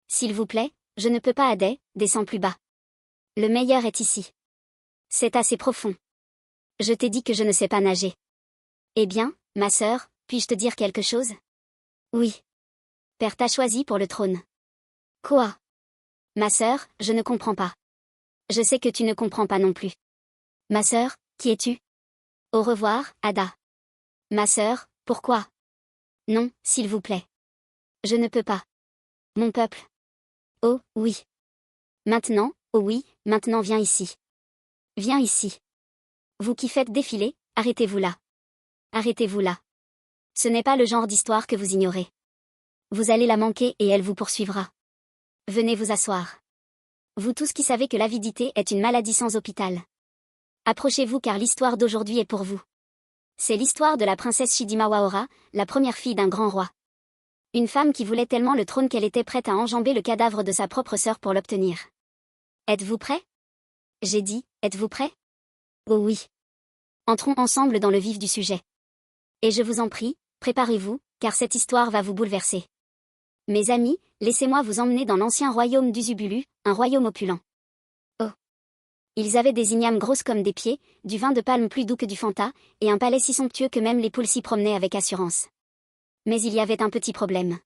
S'il vous plaît, je ne peux pas Adé, descends plus bas. Le meilleur est ici. C'est assez profond. Je t'ai dit que je ne sais pas nager. Eh bien, ma sœur, puis-je te dire quelque chose? Oui. Père t'a choisi pour le trône. Quoi? Ma sœur, je ne comprends pas. Je sais que tu ne comprends pas non plus. Ma sœur, qui es-tu? Au revoir, Ada. Ma sœur, pourquoi? Non, s'il vous plaît. Je ne peux pas. Mon peuple. Oh, oui. Maintenant, oh oui, maintenant viens ici. Viens ici. Vous qui faites défiler, arrêtez-vous là. Arrêtez-vous là. Ce n'est pas le genre d'histoire que vous ignorez. Vous allez la manquer et elle vous poursuivra. Venez vous asseoir. Vous tous qui savez que l'avidité est une maladie sans hôpital. Approchez-vous car l'histoire d'aujourd'hui est pour vous. C'est l'histoire de la princesse Chidima Waora, la première fille d'un grand roi. Une femme qui voulait tellement le trône qu'elle était prête à enjamber le cadavre de sa propre sœur pour l'obtenir. Êtes-vous prêts? J'ai dit, êtes-vous prêts? Oh oui. Entrons ensemble dans le vif du sujet. Et je vous en prie, préparez-vous, car cette histoire va vous bouleverser. Mes amis, laissez-moi vous emmener dans l'ancien royaume d'Uzubulu, un royaume opulent. Oh. Ils avaient des ignames grosses comme des pieds, du vin de palme plus doux que du Fanta, et un palais si somptueux que même les poules s'y promenaient avec assurance. Mais il y avait un petit problème.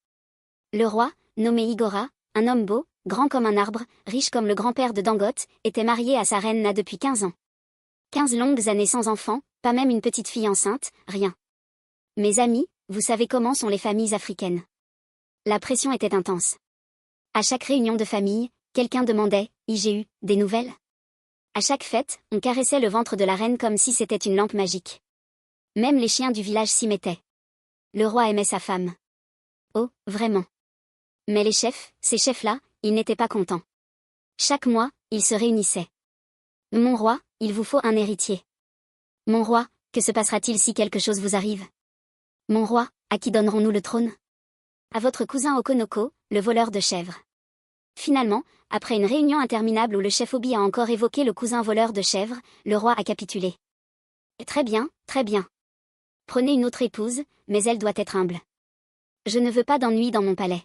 Le roi, nommé Igora, un homme beau, grand comme un arbre, riche comme le grand-père de Dangote, était marié à sa reine Na depuis 15 ans. 15 longues années sans enfant, pas même une petite fille enceinte, rien. Mes amis, vous savez comment sont les familles africaines. La pression était intense. À chaque réunion de famille, quelqu'un demandait « IGU, des nouvelles ?» À chaque fête, on caressait le ventre de la reine comme si c'était une lampe magique. Même les chiens du village s'y mettaient. Le roi aimait sa femme. Oh, vraiment. Mais les chefs, ces chefs-là, ils n'étaient pas contents. Chaque mois, ils se réunissaient. Mon roi, il vous faut un héritier. Mon roi, que se passera-t-il si quelque chose vous arrive? Mon roi, à qui donnerons-nous le trône? À votre cousin Okonoko, le voleur de chèvres. Finalement, après une réunion interminable où le chef Obi a encore évoqué le cousin voleur de chèvres, le roi a capitulé. Très bien, très bien. Prenez une autre épouse, mais elle doit être humble. Je ne veux pas d'ennui dans mon palais.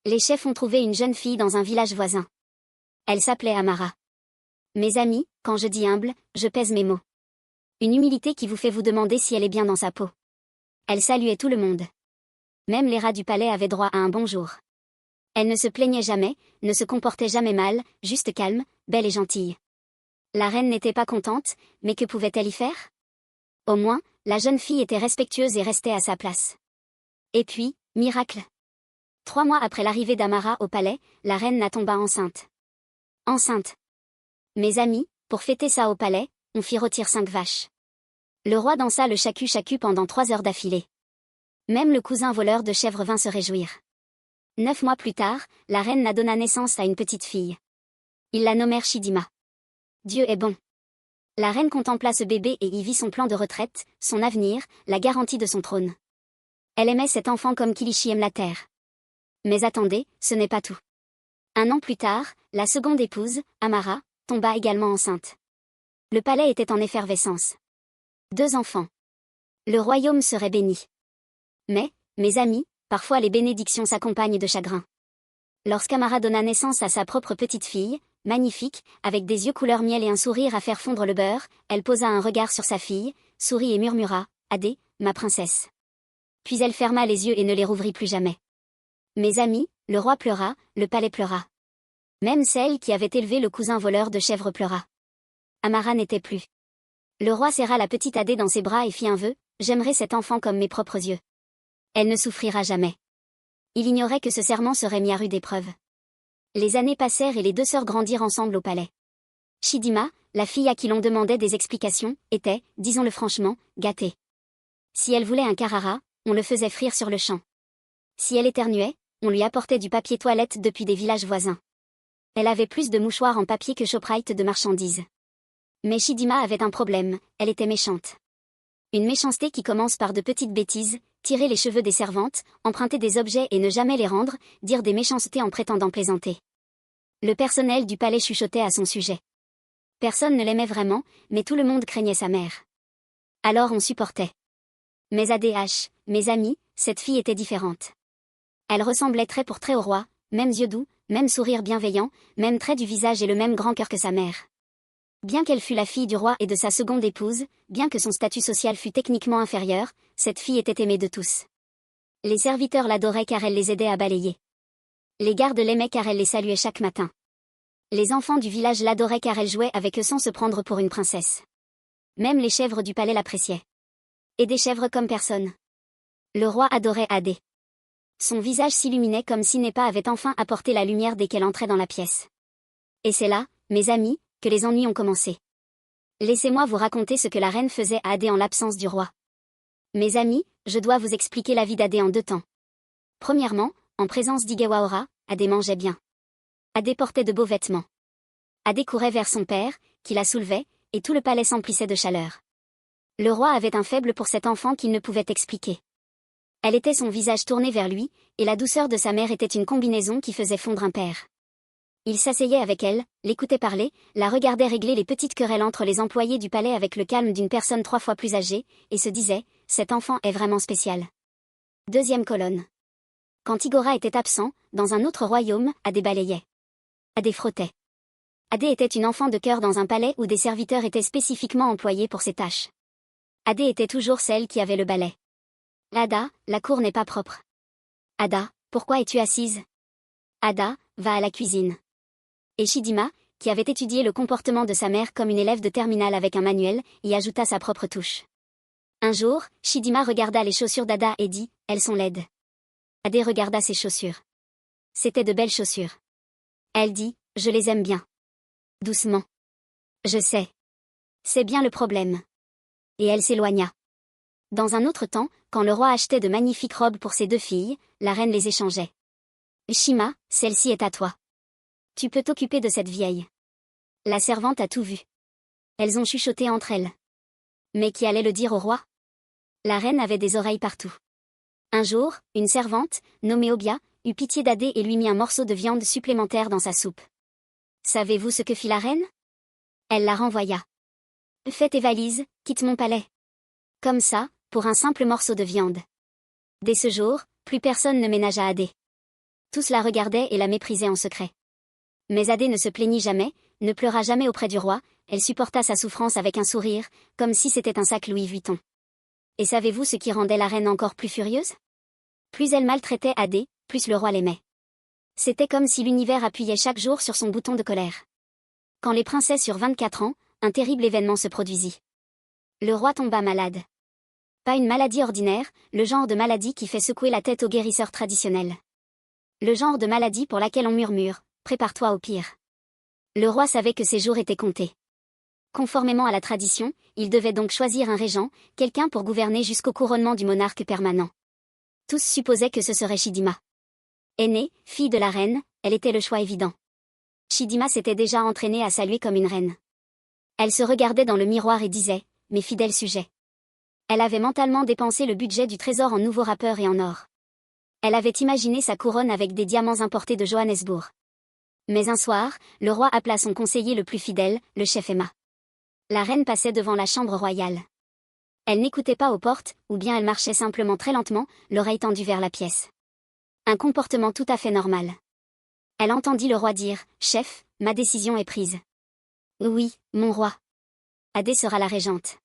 Les chefs ont trouvé une jeune fille dans un village voisin. Elle s'appelait Amara. Mes amis, quand je dis humble, je pèse mes mots. Une humilité qui vous fait vous demander si elle est bien dans sa peau. Elle saluait tout le monde. Même les rats du palais avaient droit à un bonjour. Elle ne se plaignait jamais, ne se comportait jamais mal, juste calme, belle et gentille. La reine n'était pas contente, mais que pouvait-elle y faire? Au moins, la jeune fille était respectueuse et restait à sa place. Et puis, miracle. 3 mois après l'arrivée d'Amara au palais, la reine Na tomba enceinte. Enceinte. Mes amis, pour fêter ça au palais, on fit rôtir 5 vaches. Le roi dansa le chacu-chacu pendant 3 heures d'affilée. Même le cousin voleur de chèvres vint se réjouir. 9 mois plus tard, la reine Na donna naissance à une petite fille. Ils la nommèrent Chidima. Dieu est bon. La reine contempla ce bébé et y vit son plan de retraite, son avenir, la garantie de son trône. Elle aimait cet enfant comme Kilishi aime la terre. Mais attendez, ce n'est pas tout. 1 an plus tard, la seconde épouse, Amara, tomba également enceinte. Le palais était en effervescence. 2 enfants. Le royaume serait béni. Mais, mes amis, parfois les bénédictions s'accompagnent de chagrin. Lorsqu'Amara donna naissance à sa propre petite fille, magnifique, avec des yeux couleur miel et un sourire à faire fondre le beurre, elle posa un regard sur sa fille, sourit et murmura « Adé, ma princesse ». Puis elle ferma les yeux et ne les rouvrit plus jamais. Mes amis, le roi pleura, le palais pleura. Même celle qui avait élevé le cousin voleur de chèvres pleura. Amara n'était plus. Le roi serra la petite Adé dans ses bras et fit un vœu « J'aimerai cet enfant comme mes propres yeux. Elle ne souffrira jamais. » Il ignorait que ce serment serait mis à rude épreuve. Les années passèrent et les 2 sœurs grandirent ensemble au palais. Chidima, la fille à qui l'on demandait des explications, était, disons-le franchement, gâtée. Si elle voulait un carrara, on le faisait frire sur le champ. Si elle éternuait, on lui apportait du papier toilette depuis des villages voisins. Elle avait plus de mouchoirs en papier que Shoprite de marchandises. Mais Chidima avait un problème, elle était méchante. Une méchanceté qui commence par de petites bêtises, tirer les cheveux des servantes, emprunter des objets et ne jamais les rendre, dire des méchancetés en prétendant plaisanter. Le personnel du palais chuchotait à son sujet. Personne ne l'aimait vraiment, mais tout le monde craignait sa mère. Alors on supportait. Mais ADH, mes amis, cette fille était différente. Elle ressemblait trait pour trait au roi, mêmes yeux doux, même sourire bienveillant, même trait du visage et le même grand cœur que sa mère. Bien qu'elle fût la fille du roi et de sa seconde épouse, bien que son statut social fût techniquement inférieur, cette fille était aimée de tous. Les serviteurs l'adoraient car elle les aidait à balayer. Les gardes l'aimaient car elle les saluait chaque matin. Les enfants du village l'adoraient car elle jouait avec eux sans se prendre pour une princesse. Même les chèvres du palais l'appréciaient. Et des chèvres comme personne. Le roi adorait Adé. Son visage s'illuminait comme si Nepa avait enfin apporté la lumière dès qu'elle entrait dans la pièce. Et c'est là, mes amis, que les ennuis ont commencé. Laissez-moi vous raconter ce que la reine faisait à Adé en l'absence du roi. Mes amis, je dois vous expliquer la vie d'Adé en 2 temps. Premièrement, en présence d'Igewaora, Adé mangeait bien. Adé portait de beaux vêtements. Adé courait vers son père, qui la soulevait, et tout le palais s'emplissait de chaleur. Le roi avait un faible pour cet enfant qu'il ne pouvait expliquer. Elle était son visage tourné vers lui, et la douceur de sa mère était une combinaison qui faisait fondre un père. Il s'asseyait avec elle, l'écoutait parler, la regardait régler les petites querelles entre les employés du palais avec le calme d'une personne 3 fois plus âgée, et se disait, cet enfant est vraiment spécial. Deuxième colonne. Quand Igora était absent, dans un autre royaume, Adé balayait. Adé frottait. Adé était une enfant de cœur dans un palais où des serviteurs étaient spécifiquement employés pour ces tâches. Adé était toujours celle qui avait le balai. Ada, la cour n'est pas propre. Ada, pourquoi es-tu assise? Ada, va à la cuisine. Et Chidima, qui avait étudié le comportement de sa mère comme une élève de terminale avec un manuel, y ajouta sa propre touche. Un jour, Chidima regarda les chaussures d'Ada et dit, elles sont laides. Adé regarda ses chaussures. C'étaient de belles chaussures. Elle dit, je les aime bien. Doucement. Je sais. C'est bien le problème. Et elle s'éloigna. Dans un autre temps, quand le roi achetait de magnifiques robes pour ses 2 filles, la reine les échangeait. Shima, celle-ci est à toi. Tu peux t'occuper de cette vieille. La servante a tout vu. Elles ont chuchoté entre elles. Mais qui allait le dire au roi? La reine avait des oreilles partout. Un jour, une servante, nommée Obia, eut pitié d'Adé et lui mit un morceau de viande supplémentaire dans sa soupe. Savez-vous ce que fit la reine? Elle la renvoya. Fais tes valises, quitte mon palais. Comme ça, pour un simple morceau de viande. Dès ce jour, plus personne ne ménagea Adé. Tous la regardaient et la méprisaient en secret. Mais Adé ne se plaignit jamais, ne pleura jamais auprès du roi, elle supporta sa souffrance avec un sourire, comme si c'était un sac Louis Vuitton. Et savez-vous ce qui rendait la reine encore plus furieuse? Plus elle maltraitait Adé, plus le roi l'aimait. C'était comme si l'univers appuyait chaque jour sur son bouton de colère. Quand les princesses eurent 24 ans, un terrible événement se produisit. Le roi tomba malade. Pas une maladie ordinaire, le genre de maladie qui fait secouer la tête aux guérisseurs traditionnels. Le genre de maladie pour laquelle on murmure, prépare-toi au pire. Le roi savait que ses jours étaient comptés. Conformément à la tradition, il devait donc choisir un régent, quelqu'un pour gouverner jusqu'au couronnement du monarque permanent. Tous supposaient que ce serait Chidima. Aînée, fille de la reine, elle était le choix évident. Chidima s'était déjà entraînée à saluer comme une reine. Elle se regardait dans le miroir et disait, mes fidèles sujets. Elle avait mentalement dépensé le budget du trésor en nouveaux rappeurs et en or. Elle avait imaginé sa couronne avec des diamants importés de Johannesburg. Mais un soir, le roi appela son conseiller le plus fidèle, le chef Emma. La reine passait devant la chambre royale. Elle n'écoutait pas aux portes, ou bien elle marchait simplement très lentement, l'oreille tendue vers la pièce. Un comportement tout à fait normal. Elle entendit le roi dire, « Chef, ma décision est prise. » « Oui, mon roi. Adé sera la régente. »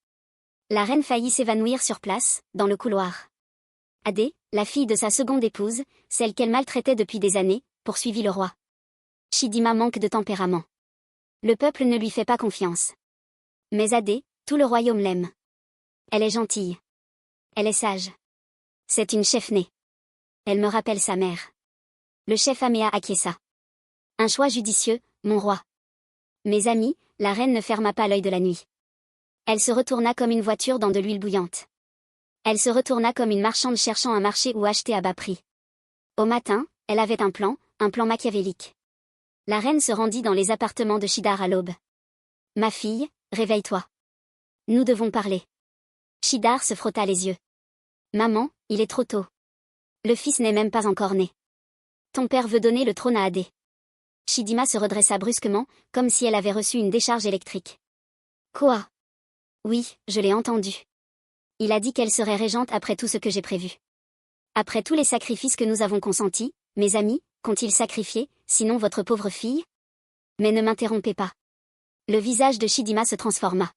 La reine faillit s'évanouir sur place, dans le couloir. Adé, la fille de sa seconde épouse, celle qu'elle maltraitait depuis des années, poursuivit le roi. Chidima manque de tempérament. Le peuple ne lui fait pas confiance. Mais Adé, tout le royaume l'aime. Elle est gentille. Elle est sage. C'est une chef née. Elle me rappelle sa mère. Le chef Améa acquiesça. Un choix judicieux, mon roi. Mes amis, la reine ne ferma pas l'œil de la nuit. Elle se retourna comme une voiture dans de l'huile bouillante. Elle se retourna comme une marchande cherchant un marché où acheter à bas prix. Au matin, elle avait un plan machiavélique. La reine se rendit dans les appartements de Shidar à l'aube. Ma fille, réveille-toi. Nous devons parler. Shidar se frotta les yeux. Maman, il est trop tôt. Le fils n'est même pas encore né. Ton père veut donner le trône à Adé. Chidima se redressa brusquement, comme si elle avait reçu une décharge électrique. Quoi? Oui, je l'ai entendu. Il a dit qu'elle serait régente après tout ce que j'ai prévu. Après tous les sacrifices que nous avons consentis, mes amis, qu'ont-ils sacrifié, sinon votre pauvre fille? Mais ne m'interrompez pas. Le visage de Chidima se transforma.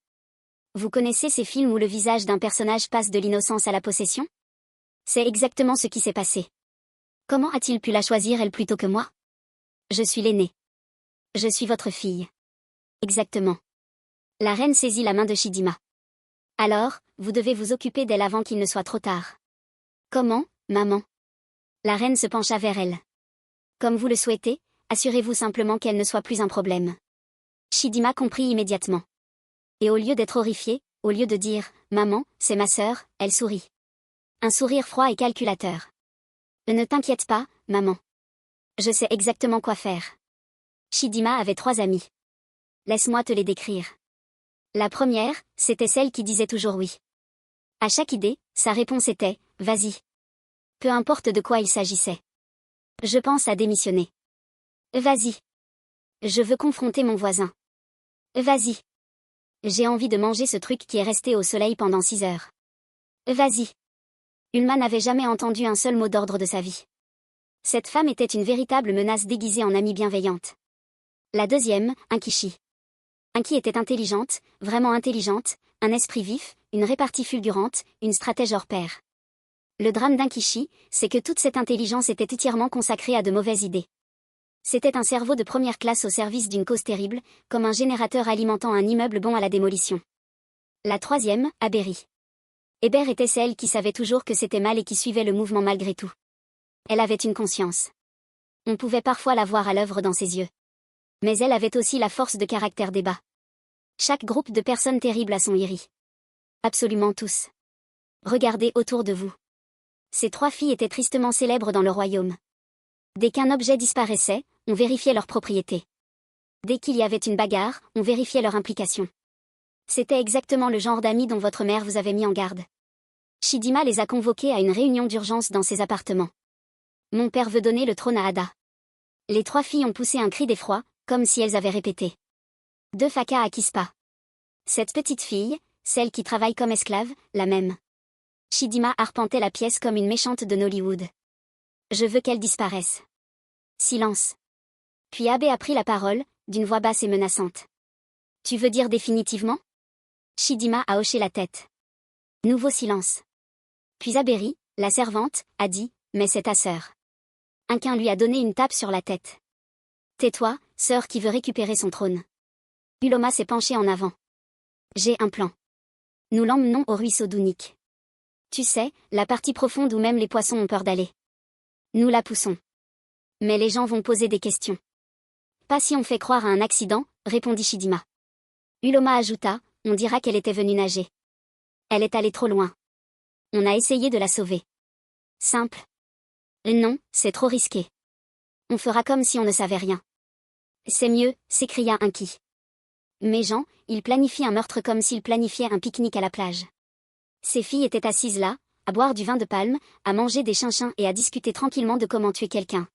Vous connaissez ces films où le visage d'un personnage passe de l'innocence à la possession? C'est exactement ce qui s'est passé. Comment a-t-il pu la choisir elle plutôt que moi? Je suis l'aînée. Je suis votre fille. Exactement. La reine saisit la main de Chidima. Alors, vous devez vous occuper d'elle avant qu'il ne soit trop tard. Comment, maman? La reine se pencha vers elle. Comme vous le souhaitez, assurez-vous simplement qu'elle ne soit plus un problème. Chidima comprit immédiatement. Et au lieu d'être horrifiée, au lieu de dire « Maman, c'est ma sœur », elle sourit. Un sourire froid et calculateur. Ne t'inquiète pas, maman. Je sais exactement quoi faire. Chidima avait 3 amies. Laisse-moi te les décrire. La première, c'était celle qui disait toujours oui. À chaque idée, sa réponse était « Vas-y ». Peu importe de quoi il s'agissait. Je pense à démissionner. Vas-y. Je veux confronter mon voisin. Vas-y. J'ai envie de manger ce truc qui est resté au soleil pendant 6 heures. Vas-y. Ulma n'avait jamais entendu un seul mot d'ordre de sa vie. Cette femme était une véritable menace déguisée en amie bienveillante. La deuxième, Inkishi. Inki était intelligente, vraiment intelligente, un esprit vif, une répartie fulgurante, une stratège hors pair. Le drame d'Inkishi, c'est que toute cette intelligence était entièrement consacrée à de mauvaises idées. C'était un cerveau de première classe au service d'une cause terrible, comme un générateur alimentant un immeuble bon à la démolition. La troisième, Aberi. Hébert était celle qui savait toujours que c'était mal et qui suivait le mouvement malgré tout. Elle avait une conscience. On pouvait parfois la voir à l'œuvre dans ses yeux. Mais elle avait aussi la force de caractère des bas. Chaque groupe de personnes terribles a son Iri. Absolument tous. Regardez autour de vous. Ces 3 filles étaient tristement célèbres dans le royaume. Dès qu'un objet disparaissait, on vérifiait leur propriété. Dès qu'il y avait une bagarre, on vérifiait leur implication. C'était exactement le genre d'amis dont votre mère vous avait mis en garde. Chidima les a convoqués à une réunion d'urgence dans ses appartements. Mon père veut donner le trône à Ada. Les 3 filles ont poussé un cri d'effroi, comme si elles avaient répété. 2 Faka à Kispa. Cette petite fille, celle qui travaille comme esclave, la même. Chidima arpentait la pièce comme une méchante de Nollywood. Je veux qu'elle disparaisse. Silence. Puis Abe a pris la parole, d'une voix basse et menaçante. Tu veux dire définitivement? Chidima a hoché la tête. Nouveau silence. Puis Aberi, la servante, a dit, mais c'est ta sœur. Inquin lui a donné une tape sur la tête. Tais-toi, sœur qui veut récupérer son trône. Uloma s'est penchée en avant. J'ai un plan. Nous l'emmenons au ruisseau d'Unik. Tu sais, la partie profonde où même les poissons ont peur d'aller. Nous la poussons. Mais les gens vont poser des questions. Pas si on fait croire à un accident, répondit Chidima. Uloma ajouta, on dira qu'elle était venue nager. Elle est allée trop loin. On a essayé de la sauver. Simple. Non, c'est trop risqué. On fera comme si on ne savait rien. C'est mieux, s'écria Inki. Mais Jean, il planifie un meurtre comme s'il planifiait un pique-nique à la plage. Ces filles étaient assises là, à boire du vin de palme, à manger des chinchins et à discuter tranquillement de comment tuer quelqu'un.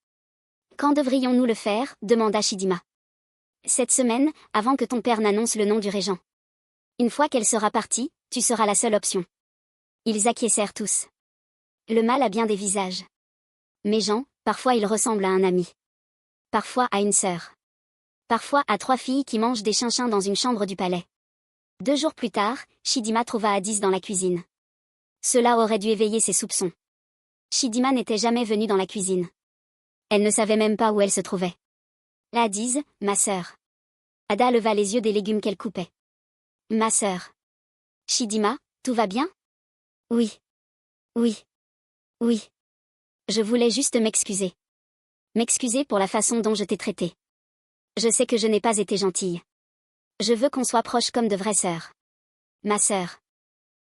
Quand devrions-nous le faire? Demanda Chidima. Cette semaine, avant que ton père n'annonce le nom du régent. Une fois qu'elle sera partie, tu seras la seule option. Ils acquiescèrent tous. Le mal a bien des visages. Mais Jean, parfois il ressemble à un ami. Parfois à une sœur. Parfois à 3 filles qui mangent des chinchins dans une chambre du palais. 2 jours plus tard, Chidima trouva Addis dans la cuisine. Cela aurait dû éveiller ses soupçons. Chidima n'était jamais venue dans la cuisine. Elle ne savait même pas où elle se trouvait. Addis, ma sœur. Ada leva les yeux des légumes qu'elle coupait. Ma sœur. Chidima, tout va bien? Oui. Oui. Oui. Je voulais juste m'excuser. M'excuser pour la façon dont je t'ai traitée. Je sais que je n'ai pas été gentille. Je veux qu'on soit proches comme de vraies sœurs. Ma sœur.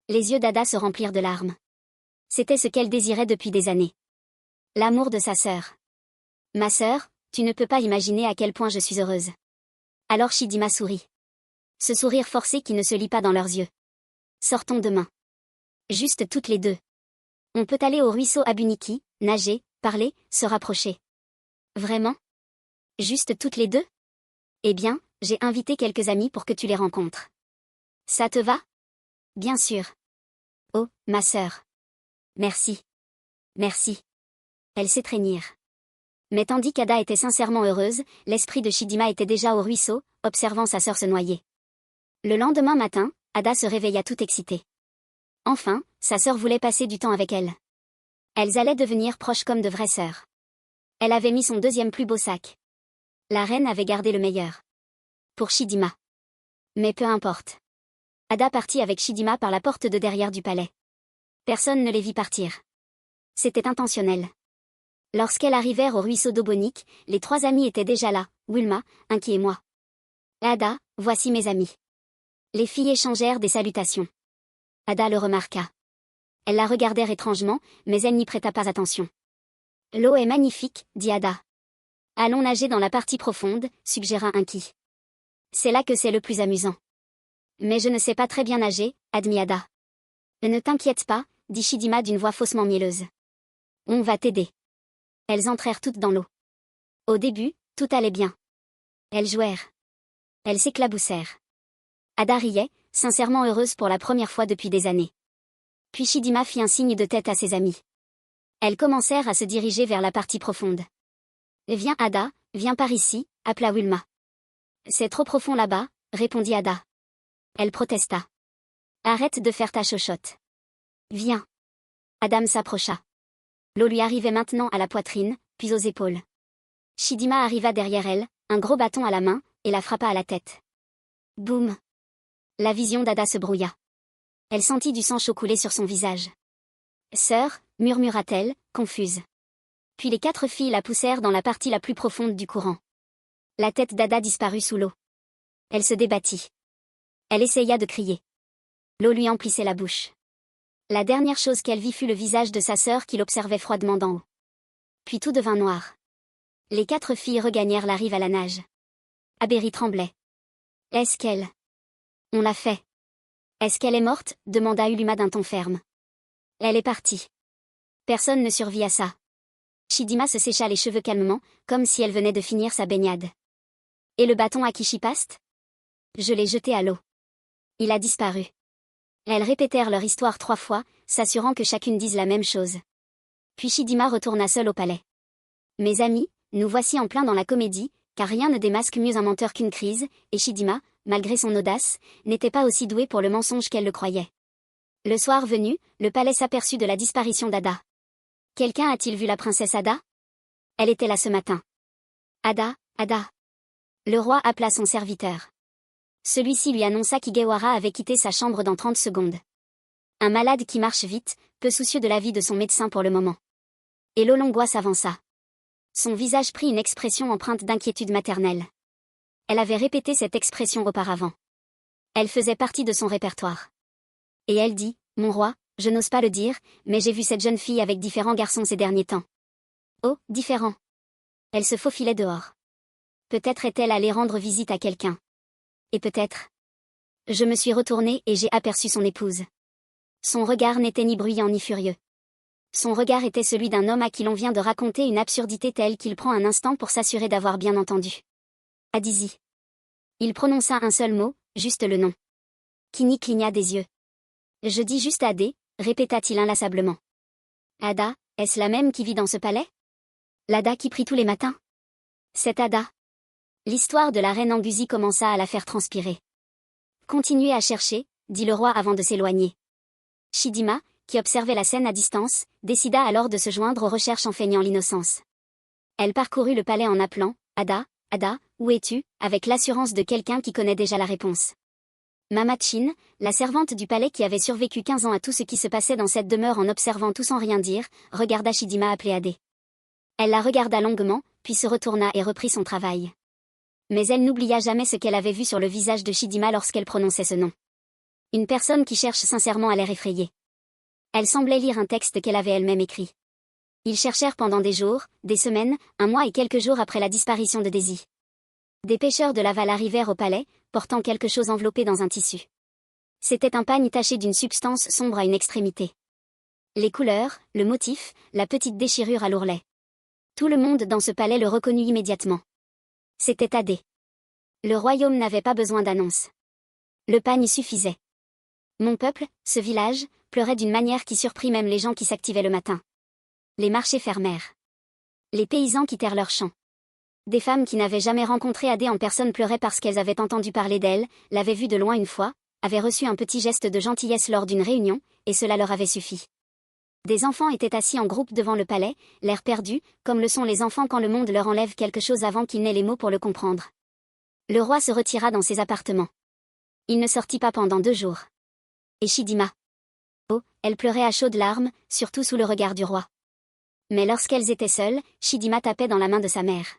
Les yeux d'Ada se remplirent de larmes. C'était ce qu'elle désirait depuis des années. L'amour de sa sœur. Ma sœur, tu ne peux pas imaginer à quel point je suis heureuse. Alors Chidima sourit. Ce sourire forcé qui ne se lit pas dans leurs yeux. Sortons demain. Juste toutes les 2. On peut aller au ruisseau Abuniki, nager, parler, se rapprocher. Vraiment? Juste toutes les 2? Eh bien, j'ai invité quelques amis pour que tu les rencontres. Ça te va? Bien sûr. Oh, ma sœur. Merci. Merci. Elles s'étreignirent. Mais tandis qu'Ada était sincèrement heureuse, l'esprit de Chidima était déjà au ruisseau, observant sa sœur se noyer. Le lendemain matin, Ada se réveilla toute excitée. Enfin, sa sœur voulait passer du temps avec elle. Elles allaient devenir proches comme de vraies sœurs. Elle avait mis son deuxième plus beau sac. La reine avait gardé le meilleur. Pour Chidima. Mais peu importe. Ada partit avec Chidima par la porte de derrière du palais. Personne ne les vit partir. C'était intentionnel. Lorsqu'elles arrivèrent au ruisseau d'Aubonique, les trois amis étaient déjà là, Wilma, Inky et moi. Ada, voici mes amis. Les filles échangèrent des salutations. Ada le remarqua. Elles la regardèrent étrangement, mais elle n'y prêta pas attention. L'eau est magnifique, dit Ada. Allons nager dans la partie profonde, suggéra Inky. C'est là que c'est le plus amusant. Mais je ne sais pas très bien nager, admit Ada. Ne t'inquiète pas, dit Chidima d'une voix faussement mielleuse. On va t'aider. Elles entrèrent toutes dans l'eau. Au début, tout allait bien. Elles jouèrent. Elles s'éclaboussèrent. Ada riait, sincèrement heureuse pour la première fois depuis des années. Puis Chidima fit un signe de tête à ses amis. Elles commencèrent à se diriger vers la partie profonde. Viens Ada, viens par ici, appela Wilma. C'est trop profond là-bas, répondit Ada. Elle protesta. Arrête de faire ta chochotte. Viens. Adam s'approcha. L'eau lui arrivait maintenant à la poitrine, puis aux épaules. Chidima arriva derrière elle, un gros bâton à la main, et la frappa à la tête. Boum. La vision d'Ada se brouilla. Elle sentit du sang chaud couler sur son visage. Sœur, murmura-t-elle, confuse. Puis les quatre filles la poussèrent dans la partie la plus profonde du courant. La tête d'Ada disparut sous l'eau. Elle se débattit. Elle essaya de crier. L'eau lui emplissait la bouche. La dernière chose qu'elle vit fut le visage de sa sœur qui l'observait froidement d'en haut. Puis tout devint noir. Les quatre filles regagnèrent la rive à la nage. Abéry tremblait. Est-ce qu'elle... On l'a fait. Est-ce qu'elle est morte demanda Uluma d'un ton ferme. Elle est partie. Personne ne survit à ça. Chidima se sécha les cheveux calmement, comme si elle venait de finir sa baignade. Et le bâton à Kishipast? Je l'ai jeté à l'eau. Il a disparu. Elles répétèrent leur histoire 3 fois, s'assurant que chacune dise la même chose. Puis Chidima retourna seule au palais. Mes amis, nous voici en plein dans la comédie, car rien ne démasque mieux un menteur qu'une crise, et Chidima, malgré son audace, n'était pas aussi douée pour le mensonge qu'elle le croyait. Le soir venu, le palais s'aperçut de la disparition d'Ada. Quelqu'un a-t-il vu la princesse Ada? Elle était là ce matin. Ada, Ada. Le roi appela son serviteur. Celui-ci lui annonça qu'Igewara avait quitté sa chambre dans 30 secondes. Un malade qui marche vite, peu soucieux de la vie de son médecin pour le moment. Et Lolongwa s'avança. Son visage prit une expression empreinte d'inquiétude maternelle. Elle avait répété cette expression auparavant. Elle faisait partie de son répertoire. Et elle dit, « Mon roi, je n'ose pas le dire, mais j'ai vu cette jeune fille avec différents garçons ces derniers temps. » Oh, différents. Elle se faufilait dehors. Peut-être est-elle allée rendre visite à quelqu'un. Et peut-être. Je me suis retournée et j'ai aperçu son épouse. Son regard n'était ni bruyant ni furieux. Son regard était celui d'un homme à qui l'on vient de raconter une absurdité telle qu'il prend un instant pour s'assurer d'avoir bien entendu. Adizi. Il prononça un seul mot, juste le nom. Kini cligna des yeux. Je dis juste Adé, répéta-t-il inlassablement. Ada, est-ce la même qui vit dans ce palais? L'Ada qui prie tous les matins? C'est Ada. L'histoire de la reine Anguzi commença à la faire transpirer. Continuez à chercher, dit le roi avant de s'éloigner. Chidima, qui observait la scène à distance, décida alors de se joindre aux recherches en feignant l'innocence. Elle parcourut le palais en appelant « Ada, Ada, où es-tu ?» avec l'assurance de quelqu'un qui connaît déjà la réponse. Mama Chin, la servante du palais qui avait survécu 15 ans à tout ce qui se passait dans cette demeure en observant tout sans rien dire, regarda Chidima appeler Adé. Elle la regarda longuement, puis se retourna et reprit son travail. Mais elle n'oublia jamais ce qu'elle avait vu sur le visage de Chidima lorsqu'elle prononçait ce nom. Une personne qui cherche sincèrement à l'air effrayé. Elle semblait lire un texte qu'elle avait elle-même écrit. Ils cherchèrent pendant des jours, des semaines, un mois et quelques jours après la disparition de Daisy. Des pêcheurs de Laval arrivèrent au palais, portant quelque chose enveloppé dans un tissu. C'était un pagne taché d'une substance sombre à une extrémité. Les couleurs, le motif, la petite déchirure à l'ourlet. Tout le monde dans ce palais le reconnut immédiatement. C'était Adé. Le royaume n'avait pas besoin d'annonce. Le pagne suffisait. Mon peuple, ce village, pleurait d'une manière qui surprit même les gens qui s'activaient le matin. Les marchés fermèrent. Les paysans quittèrent leurs champs. Des femmes qui n'avaient jamais rencontré Adé en personne pleuraient parce qu'elles avaient entendu parler d'elle, l'avaient vue de loin une fois, avaient reçu un petit geste de gentillesse lors d'une réunion, et cela leur avait suffi. Des enfants étaient assis en groupe devant le palais, l'air perdu, comme le sont les enfants quand le monde leur enlève quelque chose avant qu'ils n'aient les mots pour le comprendre. Le roi se retira dans ses appartements. Il ne sortit pas pendant 2 jours. Et Chidima. Oh, elle pleurait à chaudes larmes, surtout sous le regard du roi. Mais lorsqu'elles étaient seules, Chidima tapait dans la main de sa mère.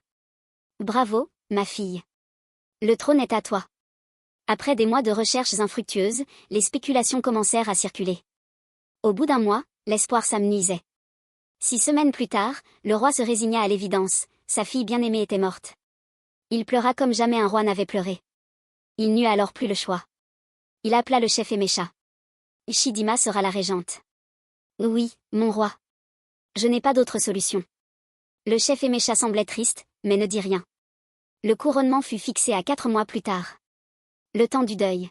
Bravo, ma fille. Le trône est à toi. Après des mois de recherches infructueuses, les spéculations commencèrent à circuler. Au bout d'un mois, l'espoir s'amenuisait. 6 semaines plus tard, le roi se résigna à l'évidence, sa fille bien-aimée était morte. Il pleura comme jamais un roi n'avait pleuré. Il n'eut alors plus le choix. Il appela le chef Emesha. Chidima sera la régente. Oui, mon roi. Je n'ai pas d'autre solution. Le chef Emesha semblait triste, mais ne dit rien. Le couronnement fut fixé à 4 mois plus tard. Le temps du deuil.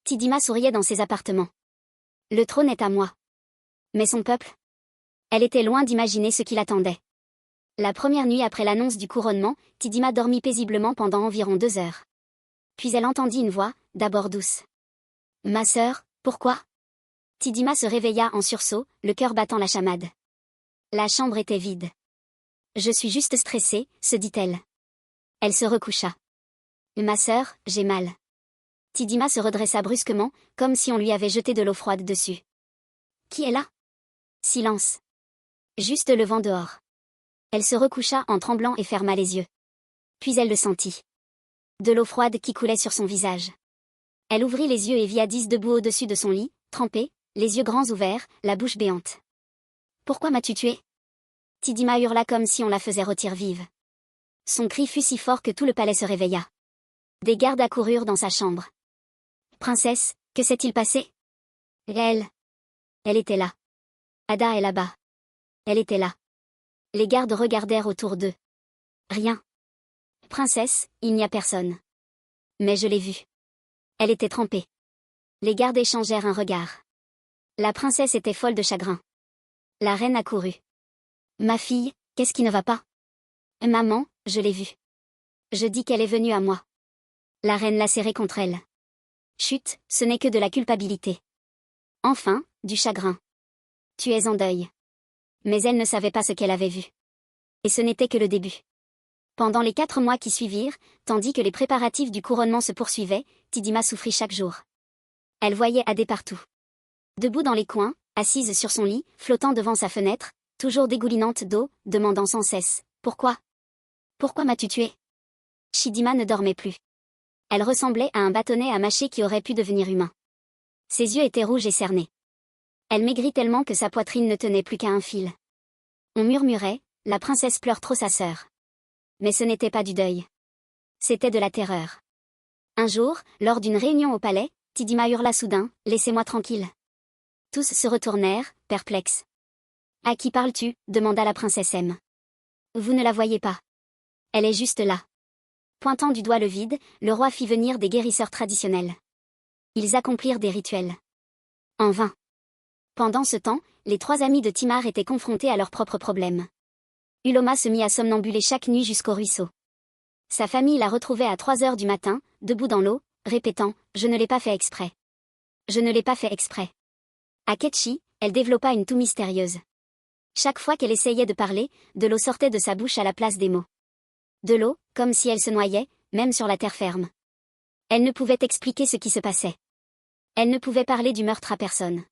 Tidima souriait dans ses appartements. Le trône est à moi. Mais son peuple? Elle était loin d'imaginer ce qui l'attendait. La première nuit après l'annonce du couronnement, Tidima dormit paisiblement pendant environ 2 heures. Puis elle entendit une voix, d'abord douce. Ma sœur, pourquoi? Tidima se réveilla en sursaut, le cœur battant la chamade. La chambre était vide. Je suis juste stressée, se dit-elle. Elle se recoucha. Ma sœur, j'ai mal. Tidima se redressa brusquement, comme si on lui avait jeté de l'eau froide dessus. Qui est là? Silence. Juste le vent dehors. Elle se recoucha en tremblant et ferma les yeux. Puis elle le sentit. De l'eau froide qui coulait sur son visage. Elle ouvrit les yeux et vit Addis debout au-dessus de son lit, trempé, les yeux grands ouverts, la bouche béante. Pourquoi m'as-tu tué? Tidima hurla comme si on la faisait rôtir vive. Son cri fut si fort que tout le palais se réveilla. Des gardes accoururent dans sa chambre. Princesse, que s'est-il passé? Elle était là. Ada est là-bas. Elle était là. Les gardes regardèrent autour d'eux. Rien. Princesse, il n'y a personne. Mais je l'ai vue. Elle était trempée. Les gardes échangèrent un regard. La princesse était folle de chagrin. La reine accourut. Ma fille, qu'est-ce qui ne va pas? Maman, je l'ai vue. Je dis qu'elle est venue à moi. La reine l'a serrée contre elle. Chut, ce n'est que de la culpabilité. Enfin, du chagrin. Tu es en deuil. Mais elle ne savait pas ce qu'elle avait vu. Et ce n'était que le début. Pendant les 4 mois qui suivirent, tandis que les préparatifs du couronnement se poursuivaient, Tidima souffrit chaque jour. Elle voyait Adé partout. Debout dans les coins, assise sur son lit, flottant devant sa fenêtre, toujours dégoulinante d'eau, demandant sans cesse « Pourquoi? Pourquoi m'as-tu tué ?» Chidima ne dormait plus. Elle ressemblait à un bâtonnet à mâcher qui aurait pu devenir humain. Ses yeux étaient rouges et cernés. Elle maigrit tellement que sa poitrine ne tenait plus qu'à un fil. On murmurait « La princesse pleure trop sa sœur. » Mais ce n'était pas du deuil. C'était de la terreur. Un jour, lors d'une réunion au palais, Tidima hurla soudain « Laissez-moi tranquille !» Tous se retournèrent, perplexes. « À qui parles-tu » demanda la princesse M. « Vous ne la voyez pas. Elle est juste là. » Pointant du doigt le vide, le roi fit venir des guérisseurs traditionnels. Ils accomplirent des rituels. En vain. Pendant ce temps, les 3 amis de Timar étaient confrontés à leurs propres problèmes. Uloma se mit à somnambuler chaque nuit jusqu'au ruisseau. Sa famille la retrouvait à 3 heures du matin, debout dans l'eau, répétant « Je ne l'ai pas fait exprès. Je ne l'ai pas fait exprès. » À Ketchi, elle développa une toux mystérieuse. Chaque fois qu'elle essayait de parler, de l'eau sortait de sa bouche à la place des mots. De l'eau, comme si elle se noyait, même sur la terre ferme. Elle ne pouvait expliquer ce qui se passait. Elle ne pouvait parler du meurtre à personne.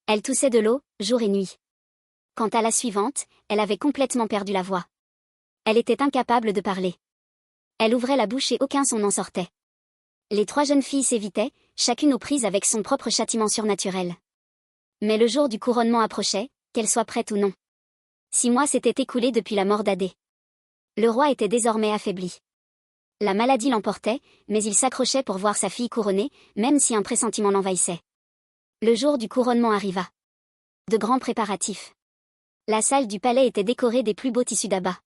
Elle toussait de l'eau, jour et nuit. Quant à la suivante, elle avait complètement perdu la voix. Elle était incapable de parler. Elle ouvrait la bouche et aucun son n'en sortait. Les 3 jeunes filles s'évitaient, chacune aux prises avec son propre châtiment surnaturel. Mais le jour du couronnement approchait, qu'elle soit prête ou non. 6 mois s'étaient écoulés depuis la mort d'Adé. Le roi était désormais affaibli. La maladie l'emportait, mais il s'accrochait pour voir sa fille couronnée, même si un pressentiment l'envahissait. Le jour du couronnement arriva. De grands préparatifs. La salle du palais était décorée des plus beaux tissus d'abat.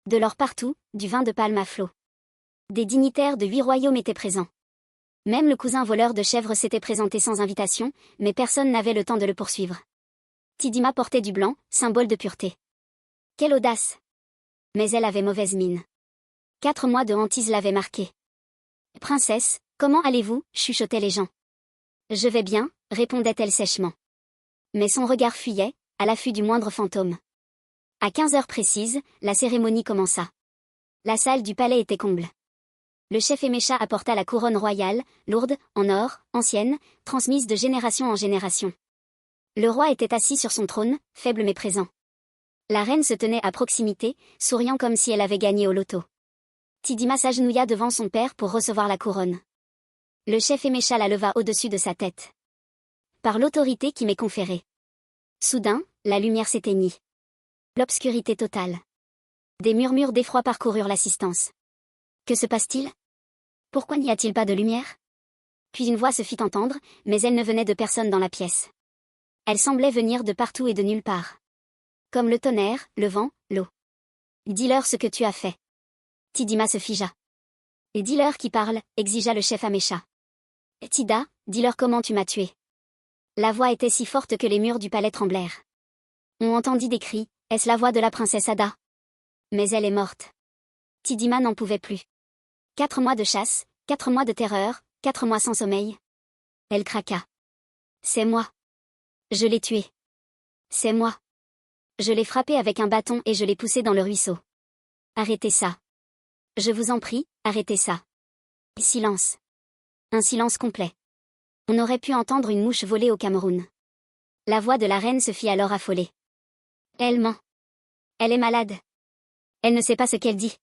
De l'or partout, du vin de palme à flot. Des dignitaires de 8 royaumes étaient présents. Même le cousin voleur de chèvres s'était présenté sans invitation, mais personne n'avait le temps de le poursuivre. Tidima portait du blanc, symbole de pureté. Quelle audace! Mais elle avait mauvaise mine. 4 mois de hantise l'avaient marquée. « Princesse, comment allez-vous » chuchotaient les gens. « Je vais bien » répondait-elle sèchement. Mais son regard fuyait, à l'affût du moindre fantôme. À 15 heures précises, la cérémonie commença. La salle du palais était comble. Le chef Emesha apporta la couronne royale, lourde, en or, ancienne, transmise de génération en génération. Le roi était assis sur son trône, faible mais présent. La reine se tenait à proximité, souriant comme si elle avait gagné au loto. Tidima s'agenouilla devant son père pour recevoir la couronne. Le chef Emesha la leva au-dessus de sa tête. « Par l'autorité qui m'est conférée. » Soudain, la lumière s'éteignit. L'obscurité totale. Des murmures d'effroi parcoururent l'assistance. Que se passe-t-il? Pourquoi n'y a-t-il pas de lumière? Puis une voix se fit entendre, mais elle ne venait de personne dans la pièce. Elle semblait venir de partout et de nulle part. Comme le tonnerre, le vent, l'eau. Dis-leur ce que tu as fait. Tidima se figea. Et dis-leur qui parle, exigea le chef Emesha. Tida, dis-leur comment tu m'as tué. La voix était si forte que les murs du palais tremblèrent. On entendit des cris, est-ce la voix de la princesse Ada? Mais elle est morte. Tidima n'en pouvait plus. 4 mois de chasse, 4 mois de terreur, 4 mois sans sommeil. Elle craqua. C'est moi. Je l'ai tué. C'est moi. Je l'ai frappé avec un bâton et je l'ai poussé dans le ruisseau. Arrêtez ça. Je vous en prie, arrêtez ça. Silence. Un silence complet. On aurait pu entendre une mouche voler au Cameroun. La voix de la reine se fit alors affoler. Elle ment. Elle est malade. Elle ne sait pas ce qu'elle dit.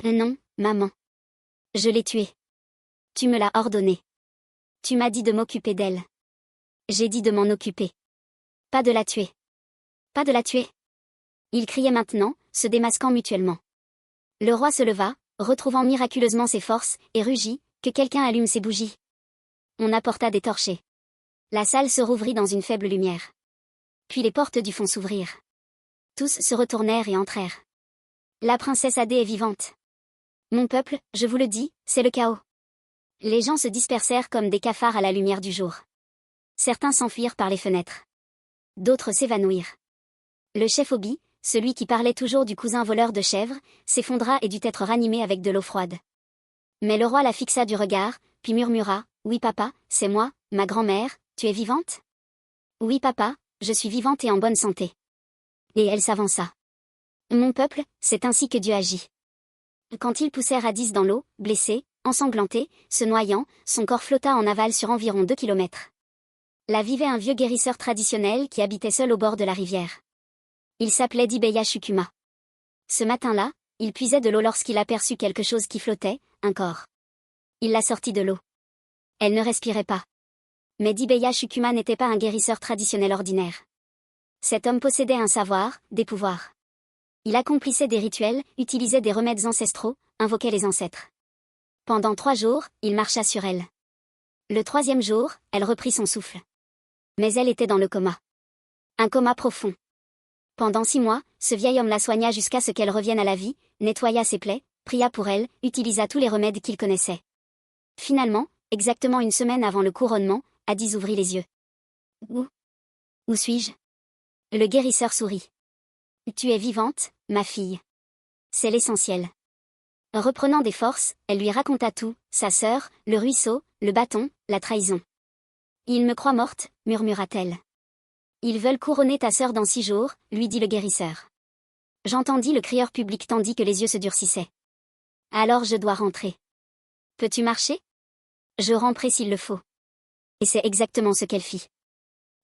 Non, maman. Je l'ai tuée. Tu me l'as ordonné. Tu m'as dit de m'occuper d'elle. J'ai dit de m'en occuper. Pas de la tuer. Pas de la tuer. Ils criaient maintenant, se démasquant mutuellement. Le roi se leva, retrouvant miraculeusement ses forces, et rugit, que quelqu'un allume ses bougies. On apporta des torchers. La salle se rouvrit dans une faible lumière. Puis les portes du fond s'ouvrirent. Tous se retournèrent et entrèrent. La princesse Adé est vivante. Mon peuple, je vous le dis, c'est le chaos. Les gens se dispersèrent comme des cafards à la lumière du jour. Certains s'enfuirent par les fenêtres. D'autres s'évanouirent. Le chef Obi, celui qui parlait toujours du cousin voleur de chèvres, s'effondra et dut être ranimé avec de l'eau froide. Mais le roi la fixa du regard, puis murmura, « Oui papa, c'est moi, ma grand-mère, tu es vivante ?»« Oui papa, je suis vivante et en bonne santé. » Et elle s'avança. « Mon peuple, c'est ainsi que Dieu agit. » Quand ils poussèrent Hadis dans l'eau, blessé, ensanglanté, se noyant, son corps flotta en aval sur environ 2 kilomètres. Là vivait un vieux guérisseur traditionnel qui habitait seul au bord de la rivière. Il s'appelait Dibeya Shukuma. Ce matin-là, il puisait de l'eau lorsqu'il aperçut quelque chose qui flottait, un corps. Il la sortit de l'eau. Elle ne respirait pas. Mais Dibeya Shukuma n'était pas un guérisseur traditionnel ordinaire. Cet homme possédait un savoir, des pouvoirs. Il accomplissait des rituels, utilisait des remèdes ancestraux, invoquait les ancêtres. Pendant 3 jours, il marcha sur elle. Le 3e jour, elle reprit son souffle. Mais elle était dans le coma. Un coma profond. Pendant 6 mois, ce vieil homme la soigna jusqu'à ce qu'elle revienne à la vie, nettoya ses plaies, pria pour elle, utilisa tous les remèdes qu'il connaissait. Finalement, exactement 1 semaine avant le couronnement, Hadis ouvrit les yeux. Où suis-je? Le guérisseur sourit. Tu es vivante, ma fille. C'est l'essentiel. Reprenant des forces, elle lui raconta tout, sa sœur, le ruisseau, le bâton, la trahison. Ils me croient morte, murmura-t-elle. Ils veulent couronner ta sœur dans 6 jours, lui dit le guérisseur. J'entendis le crieur public tandis que les yeux se durcissaient. Alors je dois rentrer. Peux-tu marcher? Je ramperai s'il le faut. Et c'est exactement ce qu'elle fit.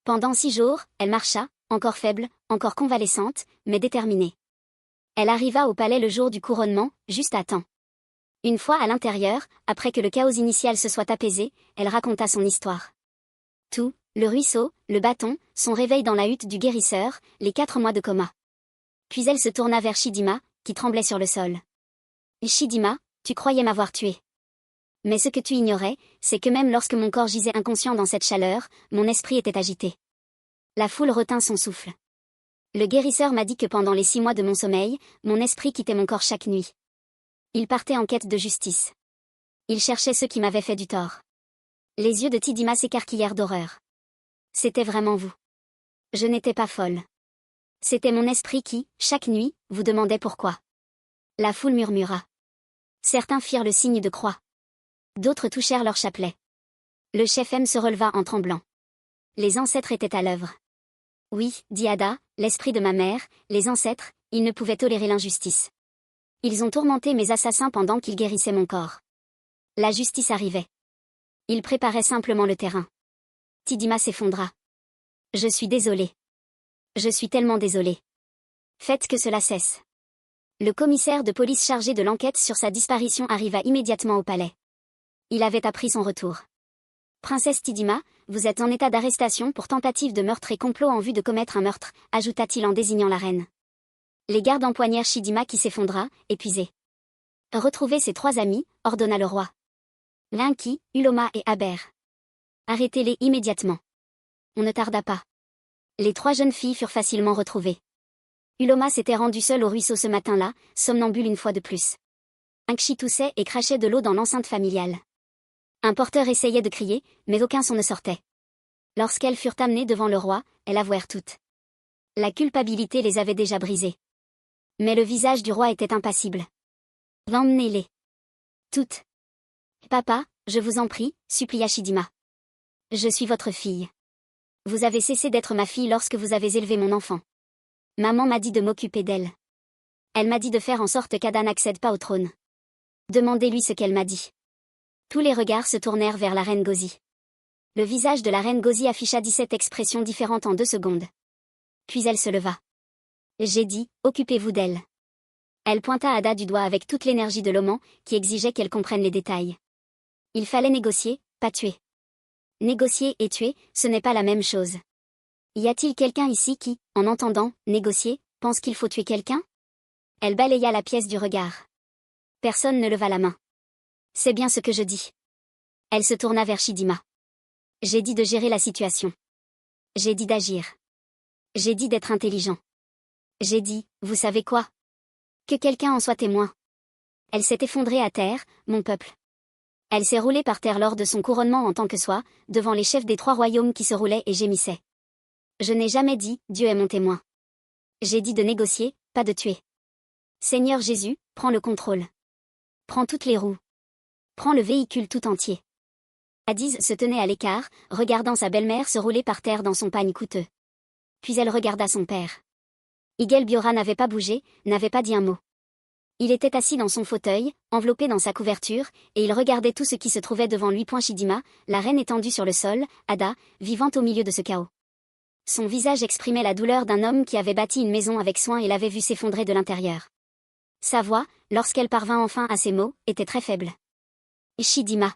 Pendant 6 jours, elle marcha, encore faible, encore convalescente, mais déterminée. Elle arriva au palais le jour du couronnement, juste à temps. Une fois à l'intérieur, après que le chaos initial se soit apaisé, elle raconta son histoire. Tout, le ruisseau, le bâton, son réveil dans la hutte du guérisseur, les 4 mois de coma. Puis elle se tourna vers Shidima, qui tremblait sur le sol. Shidima, tu croyais m'avoir tué. Mais ce que tu ignorais, c'est que même lorsque mon corps gisait inconscient dans cette chaleur, mon esprit était agité. La foule retint son souffle. Le guérisseur m'a dit que pendant les 6 mois de mon sommeil, mon esprit quittait mon corps chaque nuit. Il partait en quête de justice. Il cherchait ceux qui m'avaient fait du tort. Les yeux de Tidima s'écarquillèrent d'horreur. C'était vraiment vous. Je n'étais pas folle. C'était mon esprit qui, chaque nuit, vous demandait pourquoi. La foule murmura. Certains firent le signe de croix. D'autres touchèrent leur chapelet. Le chef M se releva en tremblant. Les ancêtres étaient à l'œuvre. Oui, dit Ada, l'esprit de ma mère, les ancêtres, ils ne pouvaient tolérer l'injustice. Ils ont tourmenté mes assassins pendant qu'ils guérissaient mon corps. La justice arrivait. Ils préparaient simplement le terrain. Tidima s'effondra. Je suis désolé. Je suis tellement désolé. Faites que cela cesse. Le commissaire de police chargé de l'enquête sur sa disparition arriva immédiatement au palais. Il avait appris son retour. Princesse Tidima, vous êtes en état d'arrestation pour tentative de meurtre et complot en vue de commettre un meurtre, ajouta-t-il en désignant la reine. Les gardes empoignèrent Chidima qui s'effondra, épuisé. Retrouvez ses 3 amis, ordonna le roi. Linki, Uloma et Aber. Arrêtez-les immédiatement. On ne tarda pas. Les 3 jeunes filles furent facilement retrouvées. Uloma s'était rendue seule au ruisseau ce matin-là, somnambule une fois de plus. Inkshi toussait et crachait de l'eau dans l'enceinte familiale. Un porteur essayait de crier, mais aucun son ne sortait. Lorsqu'elles furent amenées devant le roi, elles avouèrent toutes. La culpabilité les avait déjà brisées. Mais le visage du roi était impassible. Emmenez-les. Toutes. Papa, je vous en prie, supplia Chidima. Je suis votre fille. Vous avez cessé d'être ma fille lorsque vous avez élevé mon enfant. Maman m'a dit de m'occuper d'elle. Elle m'a dit de faire en sorte qu'Ada n'accède pas au trône. Demandez-lui ce qu'elle m'a dit. Tous les regards se tournèrent vers la reine Gozi. Le visage de la reine Gozi afficha 17 expressions différentes en 2 secondes. Puis elle se leva. J'ai dit, occupez-vous d'elle. Elle pointa Ada du doigt avec toute l'énergie de l'oman, qui exigeait qu'elle comprenne les détails. Il fallait négocier, pas tuer. Négocier et tuer, ce n'est pas la même chose. Y a-t-il quelqu'un ici qui, en entendant « négocier », pense qu'il faut tuer quelqu'un? Elle balaya la pièce du regard. Personne ne leva la main. C'est bien ce que je dis. Elle se tourna vers Chidima. J'ai dit de gérer la situation. J'ai dit d'agir. J'ai dit d'être intelligent. J'ai dit, vous savez quoi? Que quelqu'un en soit témoin. Elle s'est effondrée à terre, mon peuple. Elle s'est roulée par terre lors de son couronnement en tant que soi, devant les chefs des 3 royaumes qui se roulaient et gémissaient. Je n'ai jamais dit, Dieu est mon témoin. J'ai dit de négocier, pas de tuer. Seigneur Jésus, prends le contrôle. Prends toutes les roues. Prends le véhicule tout entier. Adiz se tenait à l'écart, regardant sa belle-mère se rouler par terre dans son pagne coûteux. Puis elle regarda son père. Igel Biora n'avait pas bougé, n'avait pas dit un mot. Il était assis dans son fauteuil, enveloppé dans sa couverture, et il regardait tout ce qui se trouvait devant lui. Chidima, la reine étendue sur le sol, Ada, vivante au milieu de ce chaos. Son visage exprimait la douleur d'un homme qui avait bâti une maison avec soin et l'avait vue s'effondrer de l'intérieur. Sa voix, lorsqu'elle parvint enfin à ces mots, était très faible. Chidima.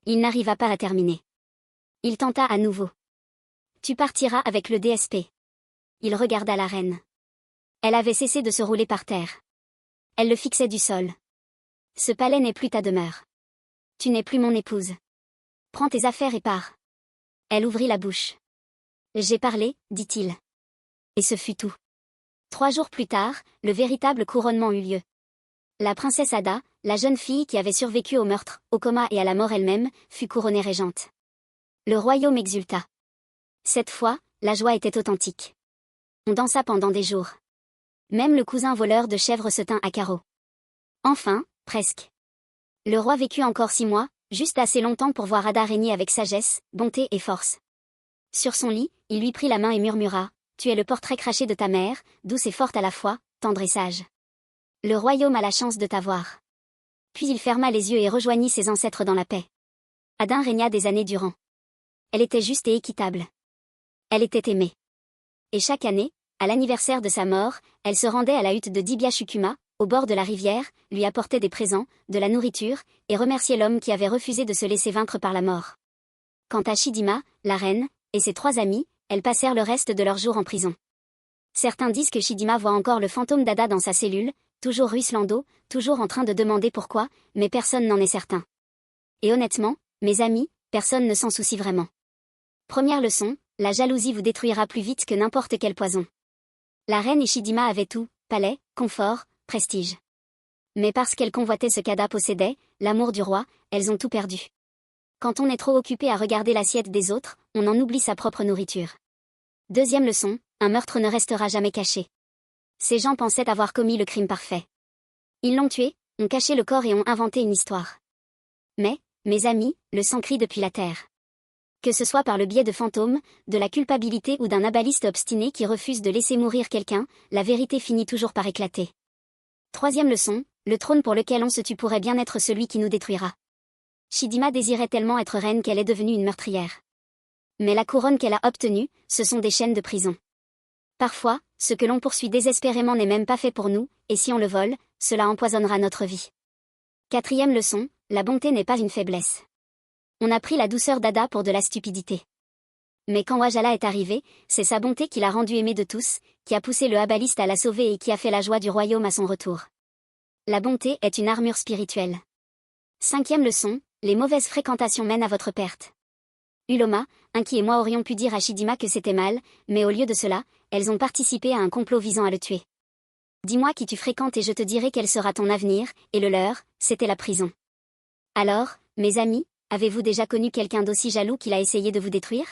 Il n'arriva pas à terminer. Il tenta à nouveau. Tu partiras avec le DSP. Il regarda la reine. Elle avait cessé de se rouler par terre. Elle le fixait du sol. Ce palais n'est plus ta demeure. Tu n'es plus mon épouse. Prends tes affaires et pars. Elle ouvrit la bouche. J'ai parlé, dit-il. Et ce fut tout. 3 jours plus tard, le véritable couronnement eut lieu. La princesse Ada, la jeune fille qui avait survécu au meurtre, au coma et à la mort elle-même, fut couronnée régente. Le royaume exulta. Cette fois, la joie était authentique. On dansa pendant des jours. Même le cousin voleur de chèvres se tint à carreau. Enfin, presque. Le roi vécut encore 6 mois, juste assez longtemps pour voir Ada régner avec sagesse, bonté et force. Sur son lit, il lui prit la main et murmura, « Tu es le portrait craché de ta mère, douce et forte à la fois, tendre et sage. Le royaume a la chance de t'avoir. » Puis il ferma les yeux et rejoignit ses ancêtres dans la paix. Ada régna des années durant. Elle était juste et équitable. Elle était aimée. Et chaque année, à l'anniversaire de sa mort, elle se rendait à la hutte de Dibia Shukuma, au bord de la rivière, lui apportait des présents, de la nourriture, et remerciait l'homme qui avait refusé de se laisser vaincre par la mort. Quant à Chidima, la reine, et ses 3 amis, elles passèrent le reste de leur jour en prison. Certains disent que Chidima voit encore le fantôme d'Ada dans sa cellule, toujours ruisselant d'eau, toujours en train de demander pourquoi, mais personne n'en est certain. Et honnêtement, mes amis, personne ne s'en soucie vraiment. Première leçon, la jalousie vous détruira plus vite que n'importe quel poison. La reine et Chidima avaient tout, palais, confort, prestige. Mais parce qu'elles convoitaient ce qu'Ada possédait, l'amour du roi, elles ont tout perdu. Quand on est trop occupé à regarder l'assiette des autres, on en oublie sa propre nourriture. Deuxième leçon, un meurtre ne restera jamais caché. Ces gens pensaient avoir commis le crime parfait. Ils l'ont tué, ont caché le corps et ont inventé une histoire. Mais, mes amis, le sang crie depuis la terre. Que ce soit par le biais de fantômes, de la culpabilité ou d'un abaliste obstiné qui refuse de laisser mourir quelqu'un, la vérité finit toujours par éclater. Troisième leçon, le trône pour lequel on se tue pourrait bien être celui qui nous détruira. Chidima désirait tellement être reine qu'elle est devenue une meurtrière. Mais la couronne qu'elle a obtenue, ce sont des chaînes de prison. Parfois, ce que l'on poursuit désespérément n'est même pas fait pour nous, et si on le vole, cela empoisonnera notre vie. Quatrième leçon, la bonté n'est pas une faiblesse. On a pris la douceur d'Ada pour de la stupidité. Mais quand Wajala est arrivé, c'est sa bonté qui l'a rendu aimé de tous, qui a poussé le Abaliste à la sauver et qui a fait la joie du royaume à son retour. La bonté est une armure spirituelle. Cinquième leçon, les mauvaises fréquentations mènent à votre perte. Uloma, Inki et moi aurions pu dire à Chidima que c'était mal, mais au lieu de cela, elles ont participé à un complot visant à le tuer. Dis-moi qui tu fréquentes et je te dirai quel sera ton avenir, et le leur, c'était la prison. Alors, mes amis, avez-vous déjà connu quelqu'un d'aussi jaloux qu'il a essayé de vous détruire?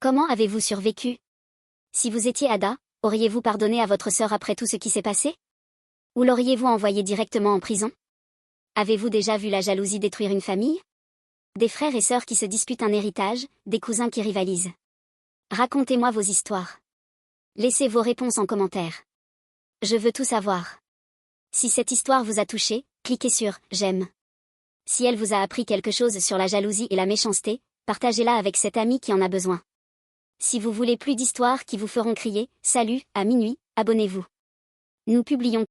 Comment avez-vous survécu? Si vous étiez Ada, auriez-vous pardonné à votre sœur après tout ce qui s'est passé? Ou l'auriez-vous envoyée directement en prison? Avez-vous déjà vu la jalousie détruire une famille? Des frères et sœurs qui se disputent un héritage, des cousins qui rivalisent. Racontez-moi vos histoires. Laissez vos réponses en commentaire. Je veux tout savoir. Si cette histoire vous a touché, cliquez sur « J'aime ». Si elle vous a appris quelque chose sur la jalousie et la méchanceté, partagez-la avec cet ami qui en a besoin. Si vous voulez plus d'histoires qui vous feront crier « Salut » à minuit, abonnez-vous. Nous publions